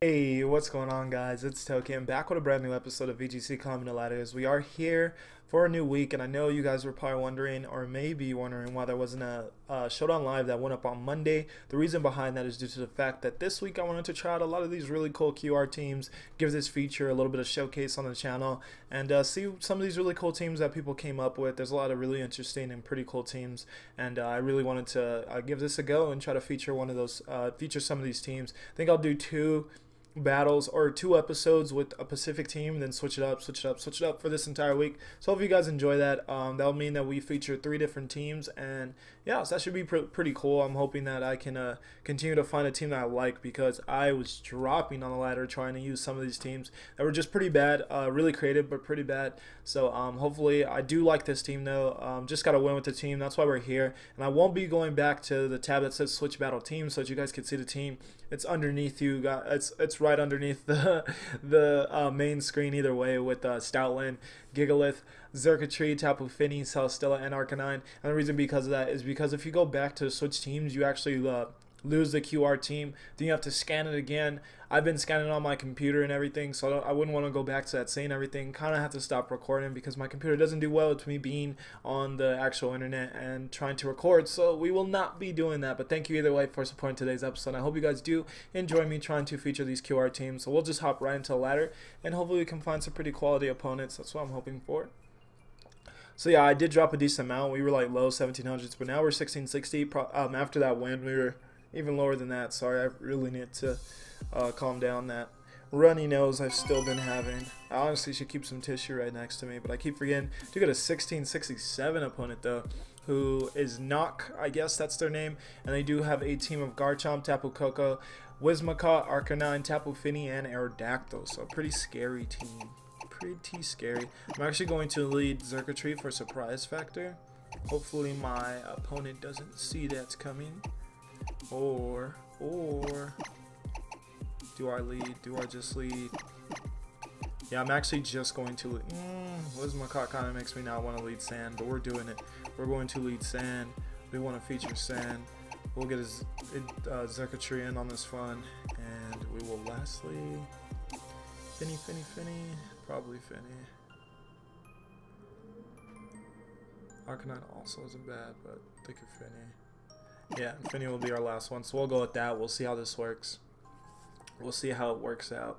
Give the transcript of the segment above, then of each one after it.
Hey, what's going on, guys? It's Toki. I'm back with a brand new episode of VGC Climbing the Ladder. We are here for a new week, and I know you guys were probably wondering, or maybe wondering, why there wasn't a Showdown Live that went up on Monday. The reason behind that is due to the fact that this week I wanted to try out a lot of these really cool QR teams, give this feature a little bit of showcase on the channel, and see some of these really cool teams that people came up with. There's a lot of really interesting and pretty cool teams, and I really wanted to give this a go and try to feature one of those, feature some of these teams. I think I'll do two battles or two episodes with a Pacific team, and then switch it up for this entire week. So hope you guys enjoy that. That'll mean that we feature 3 different teams, and yeah, so that should be pretty cool. I'm hoping that I can continue to find a team that I like, because I was dropping on the ladder trying to use some of these teams that were just pretty bad, really creative but pretty bad. So hopefully I do like this team though. Just gotta win with the team. That's why we're here, and I won't be going back to the tab that says switch battle team so that you guys can see the team. It's underneath you guys. It's right underneath the main screen either way, with Stoutland, Gigalith, Zerkatry, Tapu Fini, Celesteela, and Arcanine. And the reason because of that is because if you go back to switch teams, you actually lose the QR team. Then you have to scan it again. I've been scanning on my computer and everything, so I wouldn't want to go back to that saying everything. Kind of have to stop recording because my computer doesn't do well with me being on the actual internet and trying to record, so we will not be doing that. But thank you either way for supporting today's episode. I hope you guys do enjoy me trying to feature these QR teams. So we'll just hop right into the ladder, and hopefully we can find some pretty quality opponents. That's what I'm hoping for. So yeah, I did drop a decent amount. We were like low 1700s, but now we're 1660. After that win, we were even lower than that. Sorry, I really need to calm down. That runny nose I've still been having. I honestly should keep some tissue right next to me, but I keep forgetting to get a 1667 opponent though, who is Knock, I guess that's their name, and they do have a team of Garchomp, Tapu Koko, Whimsicott, Arcanine, Tapu Fini, and Aerodactyl. So a pretty scary team. Pretty scary. I'm actually going to lead Zerkatry for surprise factor. Hopefully my opponent doesn't see that's coming. Or do I lead? Do I just lead? Yeah, I'm actually just going to lead. Whimsicott kind of makes me not want to lead Sand, but we're doing it. We're going to lead Sand. We want to feature Sand. We'll get his Zerkatry in on this fun, and we will lastly Fini. Probably Fini. Arcanine also isn't bad, but think of Fini. Yeah, Fini will be our last one, so we'll go with that. We'll see how this works. We'll see how it works out.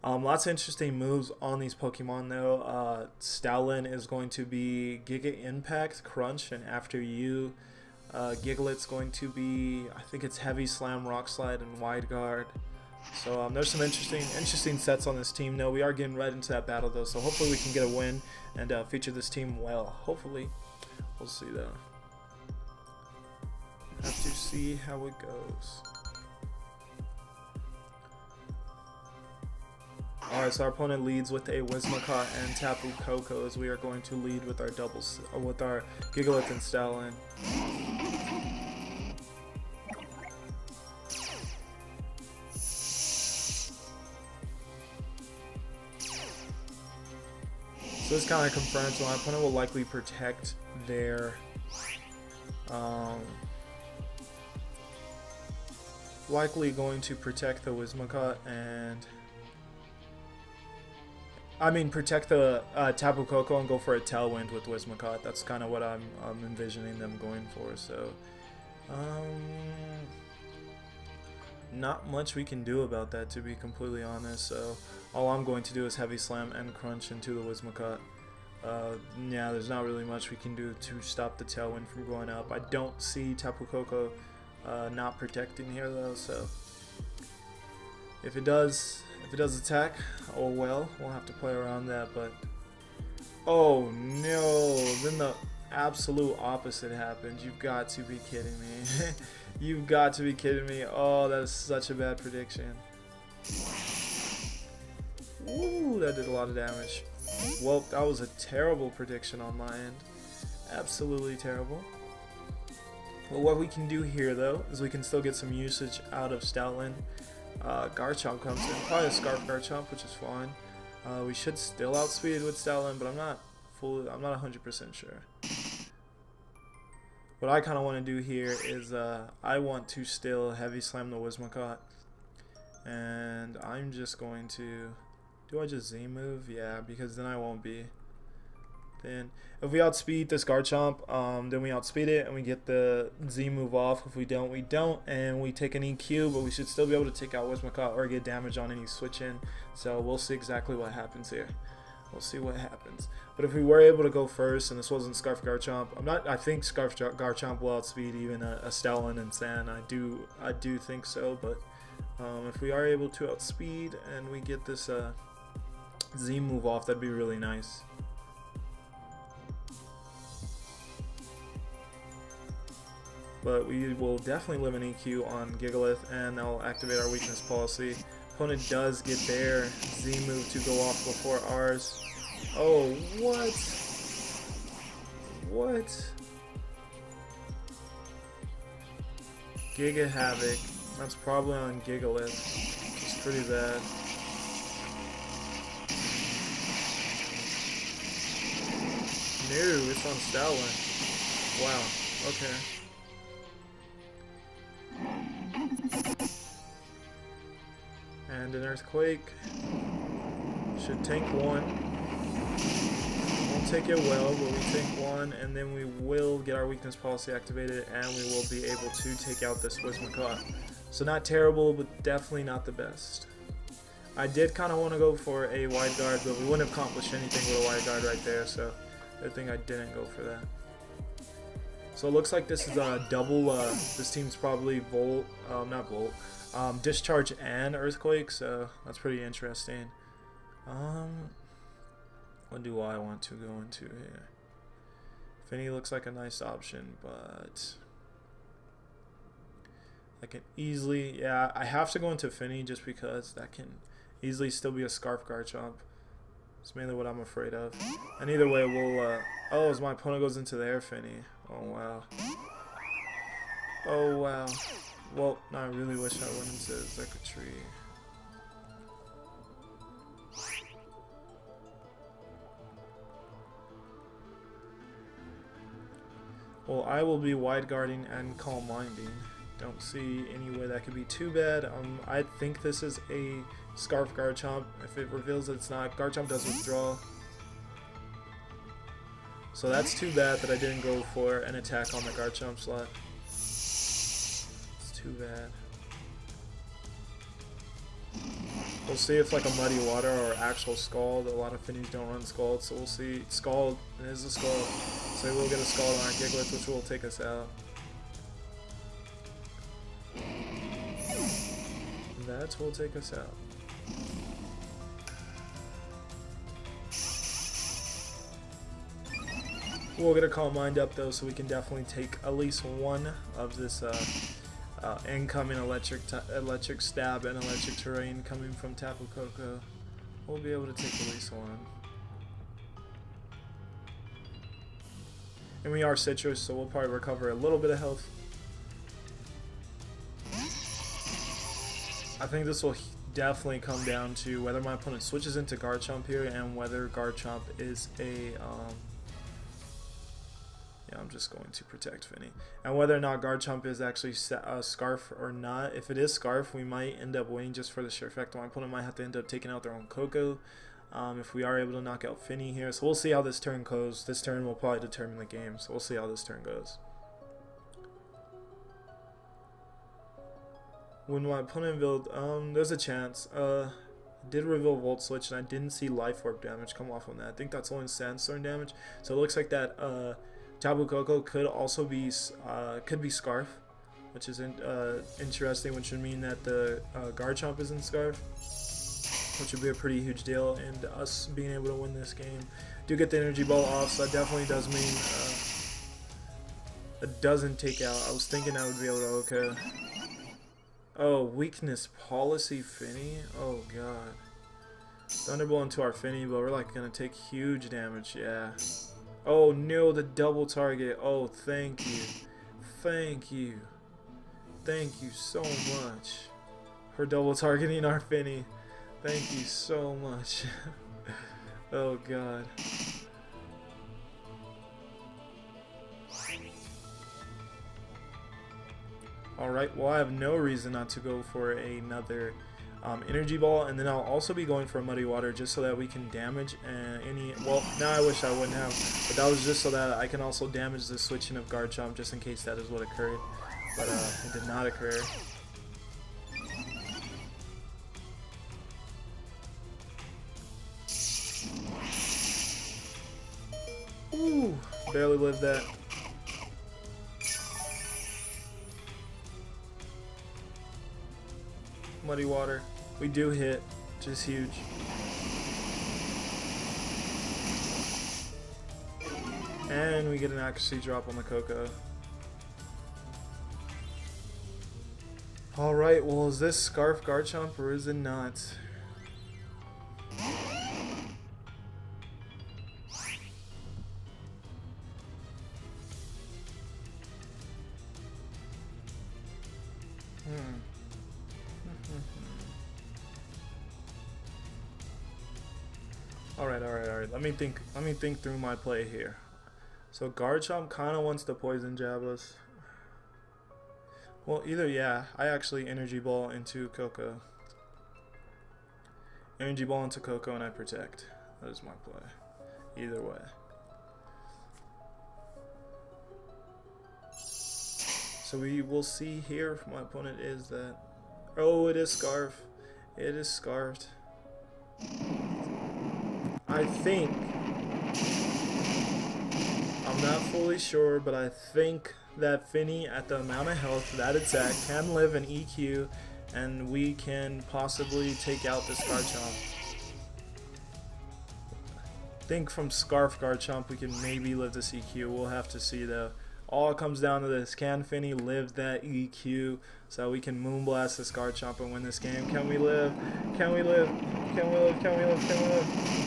Lots of interesting moves on these Pokemon though. Stoutland is going to be Giga Impact, Crunch, and after you, Gigalith's going to be, I think it's Heavy Slam, Rock Slide, and Wide Guard. So there's some interesting sets on this team. No, we are getting right into that battle though, so hopefully we can get a win and feature this team well. Hopefully, we'll see though. Have to see how it goes. Alright, so our opponent leads with a Whimsicott and Tapu Koko, as we are going to lead with our with our Gigalith and Stoutland. So this kind of confirms my opponent will likely protect their likely going to protect the Whimsicott and protect the Tapu Koko and go for a Tailwind with Whimsicott. That's kind of what I'm envisioning them going for. So not much we can do about that, to be completely honest. So all I'm going to do is Heavy Slam and Crunch into the Whimsicott. Yeah, there's not really much we can do to stop the Tailwind from going up. I don't see Tapu Koko not protecting here though, so if it does attack, oh well, we'll have to play around that. But oh no, then the absolute opposite happened. You've got to be kidding me. You've got to be kidding me. Oh, that is such a bad prediction. Ooh, that did a lot of damage. Well, that was a terrible prediction on my end. Absolutely terrible. Well, what we can do here, though, is we can still get some usage out of Stoutland. Garchomp comes in. Probably a Scarf Garchomp, which is fine. We should still outspeed with Stoutland, but I'm not 100% sure. What I kind of want to do here is I want to still Heavy Slam the Whimsicott And I'm just going to, do I just Z move? Yeah, because then I won't be. Then if we outspeed this Garchomp, then we outspeed it and we get the Z move off. If we don't, we don't, and we take an EQ, but we should still be able to take out Wismacott or get damage on any switch in. So we'll see exactly what happens here. We'll see what happens. But if we were able to go first, and this wasn't Scarf Garchomp, I think Scarf Garchomp will outspeed even a Stoutland and Sand. I do think so. But if we are able to outspeed and we get this Z move off, that'd be really nice. But we will definitely live an EQ on Gigalith, and that'll activate our weakness policy. Opponent does get their Z move to go off before ours. Oh, what? What? Giga Havoc. That's probably on Gigalith. It's pretty bad. No, it's on Stoutland. Wow. Okay. And an Earthquake. Should tank one. Won't take it well, but we tank one, and then we will get our weakness policy activated, and we will be able to take out this Wismacott. So not terrible, but definitely not the best. I did kind of want to go for a wide guard, but we wouldn't have accomplished anything with a wide guard right there, so I think I didn't go for that. So it looks like this is a double, this team's probably Discharge and Earthquake, so that's pretty interesting. What do I want to go into here? Finny looks like a nice option, but I can easily, yeah, I have to go into Finny just because that can easily still be a Scarf Garchomp. It's mainly what I'm afraid of. And either way, we'll, oh, as my opponent goes into their Finny. Oh, wow. Oh, wow. Well, no, I really wish I went into Zekatry. Well, I will be wide guarding and calm minding. Don't see any way that could be too bad. I think this is a Scarf Garchomp. If it reveals that it's not, Garchomp does withdraw. So that's too bad that I didn't go for an attack on the Garchomp slot. It's too bad. We'll see if like a Muddy Water or actual Scald. A lot of Finnies don't run Scald, so we'll see. Scald, it is a Scald. So we'll get a Scald on our Gigalith, which will take us out. That will take us out. We'll get a Calm Mind up though, so we can definitely take at least one of this incoming electric stab and electric terrain coming from Tapu Koko. We'll be able to take at least one. And we are citrus, so we'll probably recover a little bit of health. I think this will definitely come down to whether my opponent switches into Garchomp here and whether Garchomp is a yeah, I'm just going to protect Finny. And whether or not Garchomp is actually Scarf or not. If it is Scarf, we might end up waiting just for the sheer effect. My opponent might have to end up taking out their own Koko if we are able to knock out Finny here. So we'll see how this turn goes. This turn will probably determine the game. So we'll see how this turn goes. When my opponent revealed, there's a chance. Did reveal Volt Switch, and I didn't see Life Orb damage come off on that. I think that's only Sandstorm damage. So it looks like that Tapu Koko could also be Scarf, which is interesting, which would mean that the Garchomp isn't Scarf, which would be a pretty huge deal, and us being able to win this game. Do get the Energy Ball off, so that definitely does mean it doesn't take out. I was thinking I would be able to okay. Oh, weakness policy Finny. Oh god. Thunderbolt into our Finny, but we're like gonna take huge damage. Yeah. Oh no, the double target. Oh, thank you. Thank you. Thank you so much for double targeting our Finny. Thank you so much. Oh god. Alright, well I have no reason not to go for another energy ball, and then I'll also be going for a muddy water just so that we can damage any. Well, now I wish I wouldn't have, but that was just so that I can also damage the switching of Garchomp just in case that is what occurred. But it did not occur. Ooh, barely lived that. Muddy water. We do hit, just huge. And we get an accuracy drop on the Coco. Alright, well, is this Scarf Garchomp or is it not? Alright. Let me think through my play here. So Garchomp kinda wants to poison jab us. Well, either, yeah, I actually energy ball into Coco. Energy ball into Coco and I protect. That is my play. Either way. So we will see here if my opponent is that. Oh, it is Scarf. It is Scarfed. I think, I'm not fully sure, but I think that Finny, at the amount of health that it's at, can live an EQ, and we can possibly take out this Garchomp. I think from Scarf Garchomp we can maybe live this EQ. We'll have to see though. All it comes down to this: can Finny live that EQ so we can Moonblast this Garchomp and win this game? Can we live? Can we live? Can we live? Can we live? Can we live?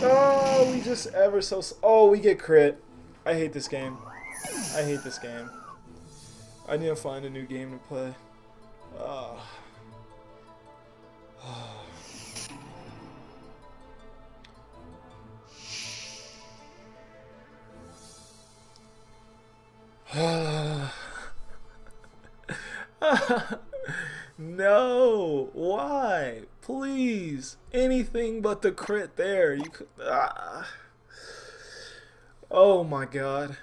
Oh, we just ever so... Oh, we get crit. I hate this game. I hate this game. I need to find a new game to play. No, why? Please, anything but the crit there. You could. Oh my god,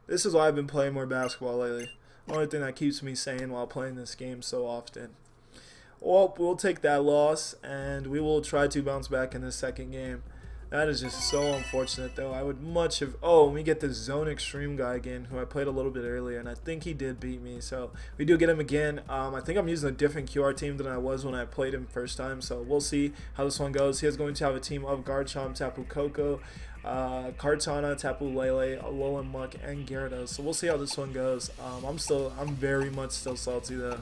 this is why I've been playing more basketball lately. The only thing that keeps me sane while playing this game so often. Well, we'll take that loss, and we will try to bounce back in the second game. That is just so unfortunate, though. I would much have... Oh, and we get the Zone Extreme guy again, who I played a little bit earlier, and I think he did beat me. So we do get him again. I think I'm using a different QR team than I was when I played him first time, so we'll see how this one goes. He is going to have a team of Garchomp, Tapu Koko, Kartana, Tapu Lele, Alolan Muck, and Gyarados. So we'll see how this one goes. I'm very much still salty, though.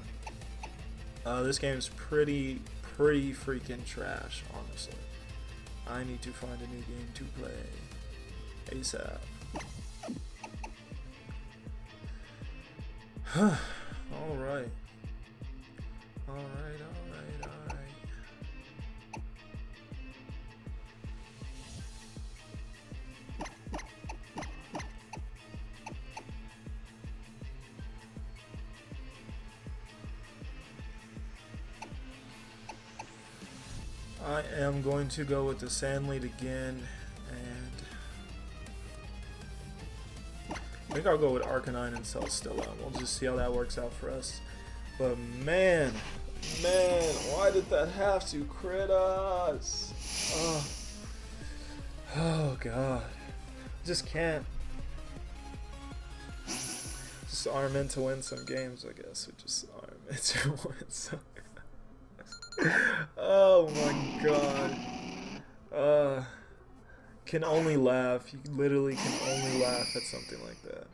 This game is pretty freaking trash, honestly. I need to find a new game to play ASAP. Alright. I am going to go with the Sand Lead again, and I think I'll go with Arcanine and Celesteela. We'll just see how that works out for us. But man, why did that have to crit us? Oh god, just can't. Just are meant to win some games, I guess. We just are meant to win some. Oh my god. Can only laugh. You literally can only laugh at something like that.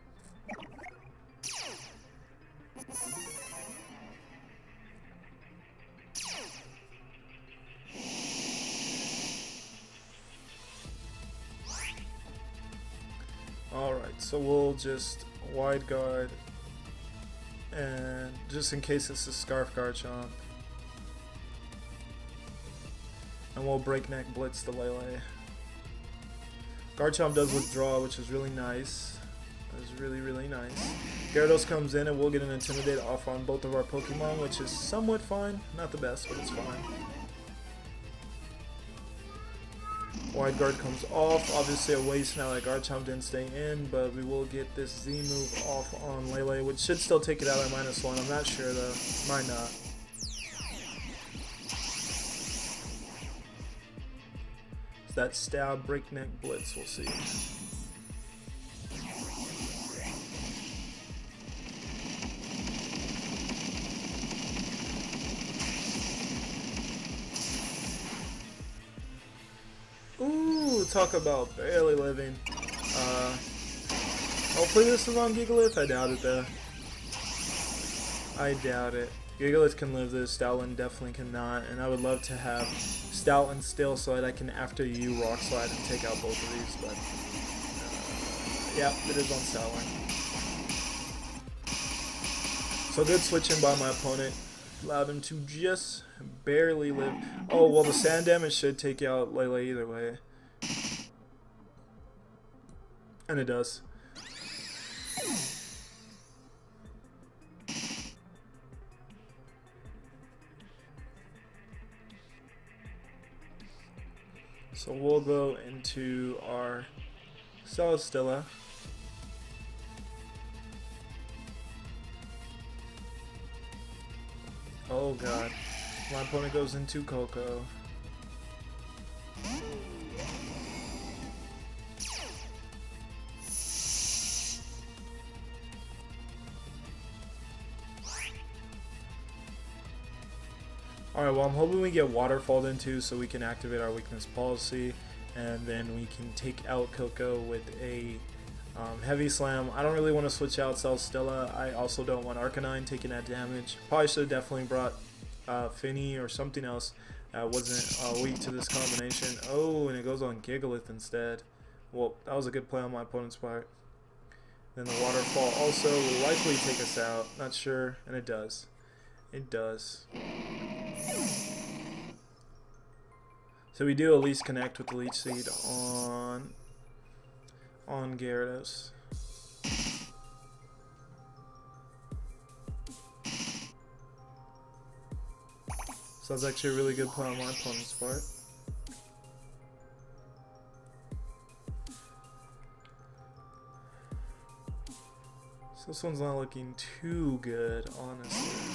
Alright, so we'll just wide guard, and just in case it's a Scarf Garchomp. And we'll Breakneck Blitz the Lele. Garchomp does withdraw, which is really nice. That's really, really nice. Gyarados comes in and we'll get an Intimidate off on both of our Pokemon, which is somewhat fine. Not the best, but it's fine. Wide Guard comes off. Obviously a waste now that Garchomp didn't stay in, but we will get this Z move off on Lele, which should still take it out at -1. I'm not sure though. Might not. It's that stab breakneck blitz, we'll see. Ooh, talk about barely living. Hopefully this is on Gigalith. I doubt it though. I doubt it. Gigalith can live this, Stoutland definitely cannot, and I would love to have Stoutland still so that I can after you Rock Slide and take out both of these, but yeah, it is on Stoutland. So good switching by my opponent. Allowed him to just barely live. Oh, well the sand damage should take out Lele either way. And it does. So we'll go into our Celesteela. Oh god. My opponent goes into Coco. Alright, well I'm hoping we get Waterfalled into so we can activate our weakness policy, and then we can take out Coco with a Heavy Slam. I don't really want to switch out Celesteela. I also don't want Arcanine taking that damage. Probably should have definitely brought Finny or something else that wasn't weak to this combination. Oh, and it goes on Gigalith instead. Well, that was a good play on my opponent's part. Then the Waterfall also will likely take us out. Not sure, and it does. It does. So we do at least connect with the Leech Seed on Gyarados. So that's actually a really good play on my opponent's part. So this one's not looking too good, honestly.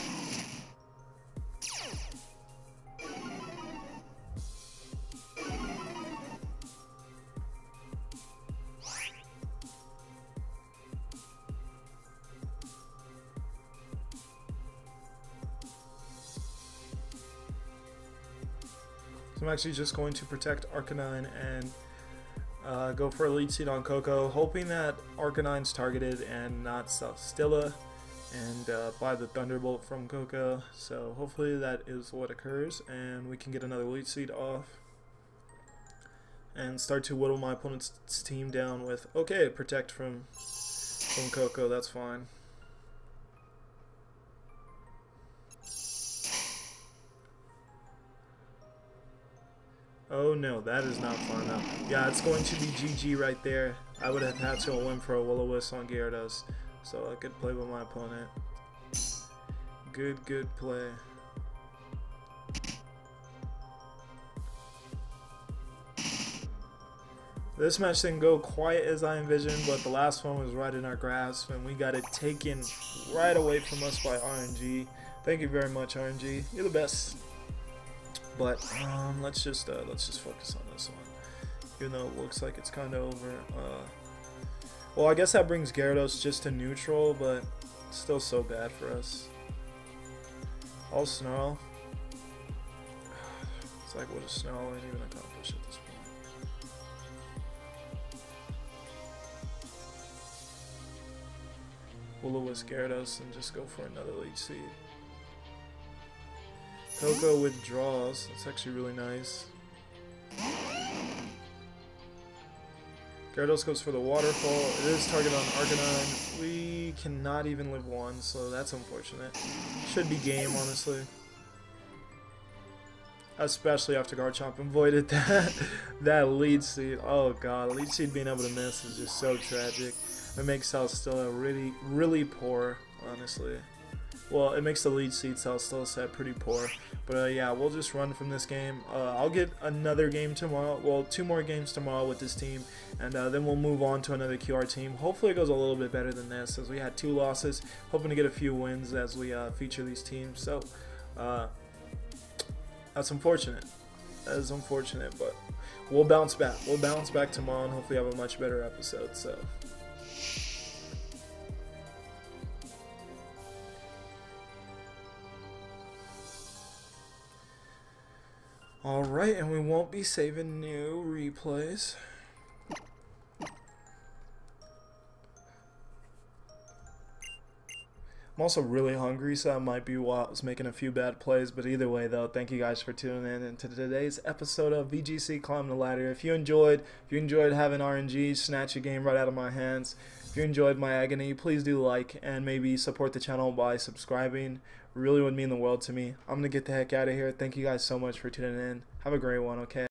I'm actually just going to protect Arcanine and go for a Leech Seed on Coco, hoping that Arcanine's targeted and not Celesteela, and buy the Thunderbolt from Coco. So hopefully that is what occurs, and we can get another Leech Seed off and start to whittle my opponent's team down with, okay, protect from Coco, that's fine. Oh no, that is not fun enough. Yeah, it's going to be GG right there. I would have had to win for a Will-O-Wisp on Gyarados. So a good play by my opponent. Good play. This match didn't go quite as I envisioned, but the last one was right in our grasp, and we got it taken right away from us by RNG. Thank you very much, RNG. You're the best. But let's just focus on this one, even though it looks like it's kind of over. Well, I guess that brings Gyarados just to neutral, but still so bad for us. All Snarl. It's like, what does Snarl even accomplish at this point? Will-O-Wisp Gyarados and just go for another Leech Seed. Coco withdraws. That's actually really nice. Gyarados goes for the Waterfall. It is targeted on Arcanine. We cannot even live one, so that's unfortunate. Should be game, honestly. especially after Garchomp avoided that lead seed. Oh god, lead seed being able to miss is just so tragic. It makes Celesteela really poor, honestly. Well, it makes the lead seed Celesteela set pretty poor. But yeah, we'll just run from this game. I'll get another game tomorrow. Well, 2 more games tomorrow with this team, and then we'll move on to another QR team. Hopefully it goes a little bit better than this, as we had 2 losses. Hoping to get a few wins as we feature these teams. So that's unfortunate. That is unfortunate, but we'll bounce back. We'll bounce back tomorrow and hopefully have a much better episode. So. Alright, and we won't be saving new replays. I'm also really hungry, so that might be why I was making a few bad plays. But either way, though, thank you guys for tuning in into today's episode of VGC Climbing the Ladder. If you enjoyed having RNG snatch a game right out of my hands, if you enjoyed my agony, please do like and maybe support the channel by subscribing. Really would mean the world to me. I'm gonna get the heck out of here. Thank you guys so much for tuning in. Have a great one, okay?